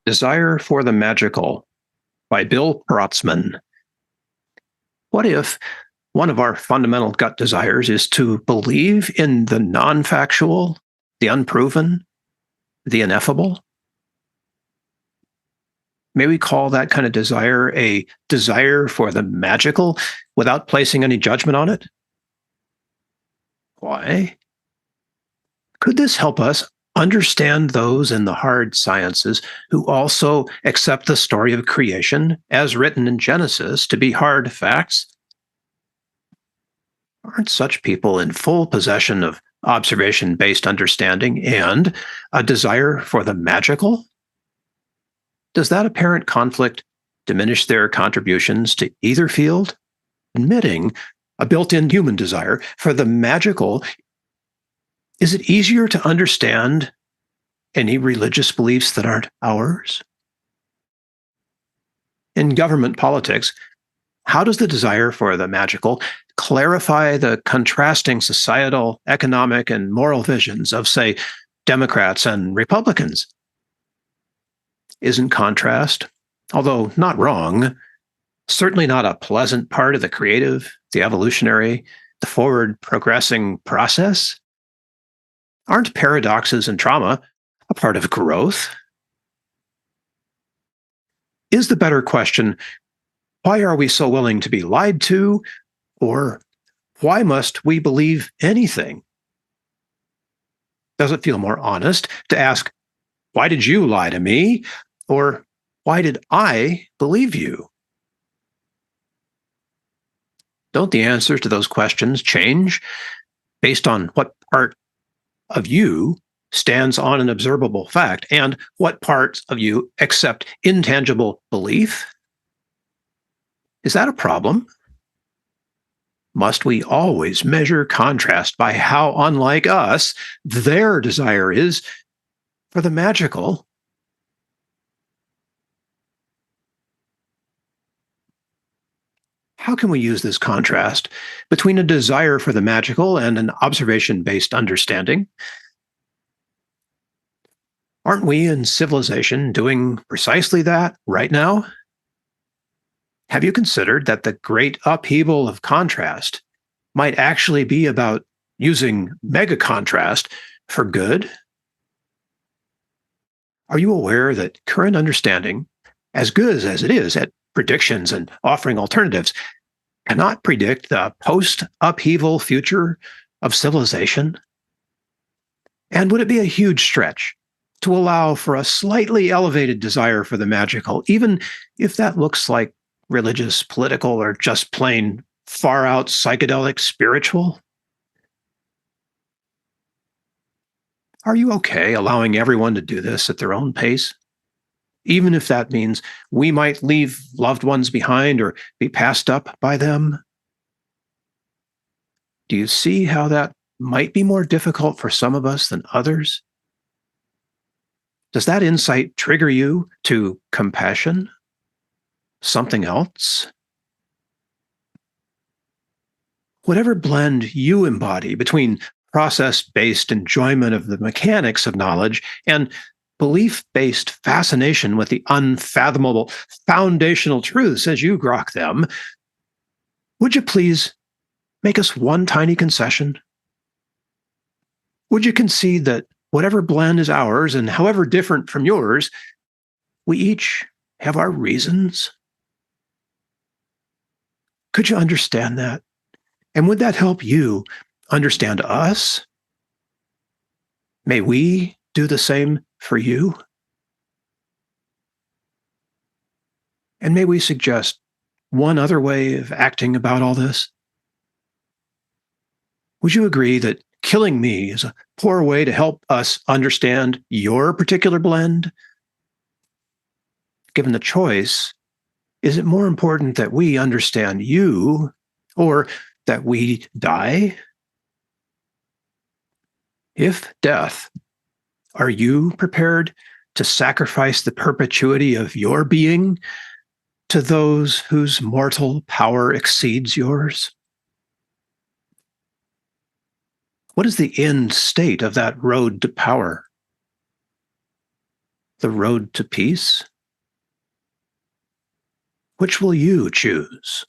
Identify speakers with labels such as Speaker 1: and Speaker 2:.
Speaker 1: Desire for the Magical by Bill Protzmann. What if one of our fundamental gut desires is to believe in the non factual, the unproven, the ineffable? May we call that kind of desire a desire for the magical without placing any judgment on it? Why? Could this help us understand those in the hard sciences who also accept the story of creation as written in Genesis to be hard facts? Aren't such people in full possession of observation based understanding and a desire for the magical? Does that apparent conflict diminish their contributions to either field? Admitting a built in human desire for the magical, is it easier to understand any religious beliefs that aren't ours? In government politics, how does the desire for the magical clarify the contrasting societal, economic, and moral visions of, say, Democrats and Republicans? Isn't contrast, although not wrong, certainly not a pleasant part of the creative, the evolutionary, the forward progressing process? Aren't paradoxes and trauma a part of growth? Is the better question, why are we so willing to be lied to? Or why must we believe anything? Does it feel more honest to ask, why did you lie to me? Or why did I believe you? Don't the answers to those questions change based on what part of you stands on an observable fact and what parts of you accept intangible belief? Is that a problem? Must we always measure contrast by how unlike us their desire is for the magical? How can we use this contrast between a desire for the magical and an observation based understanding? Aren't we in civilization doing precisely that right now? Have you considered that the great upheaval of contrast might actually be about using mega contrast for good? Are you aware that current understanding, as good as it is at predictions and offering alternatives, cannot predict the post upheaval future of civilization? And would it be a huge stretch to allow for a slightly elevated desire for the magical, even if that looks like religious, political, or just plain far out psychedelic spiritual? Are you okay allowing everyone to do this at their own pace? Even if that means we might leave loved ones behind or be passed up by them? Do you see how that might be more difficult for some of us than others? Does that insight trigger you to compassion? Something else? Whatever blend you embody between process based enjoyment of the mechanics of knowledge and belief based fascination with the unfathomable foundational truths as you grok them, would you please make us one tiny concession? Would you concede that whatever blend is ours and however different from yours, we each have our reasons? Could you understand that? And would that help you understand us? May we do the same for you? And may we suggest one other way of acting about all this? Would you agree that killing me is a poor way to help us understand your particular blend? Given the choice, is it more important that we understand you or that we die? If death, are you prepared to sacrifice the perpetuity of your being to those whose mortal power exceeds yours? What is the end state of that road to power? the road to peace? Which will you choose?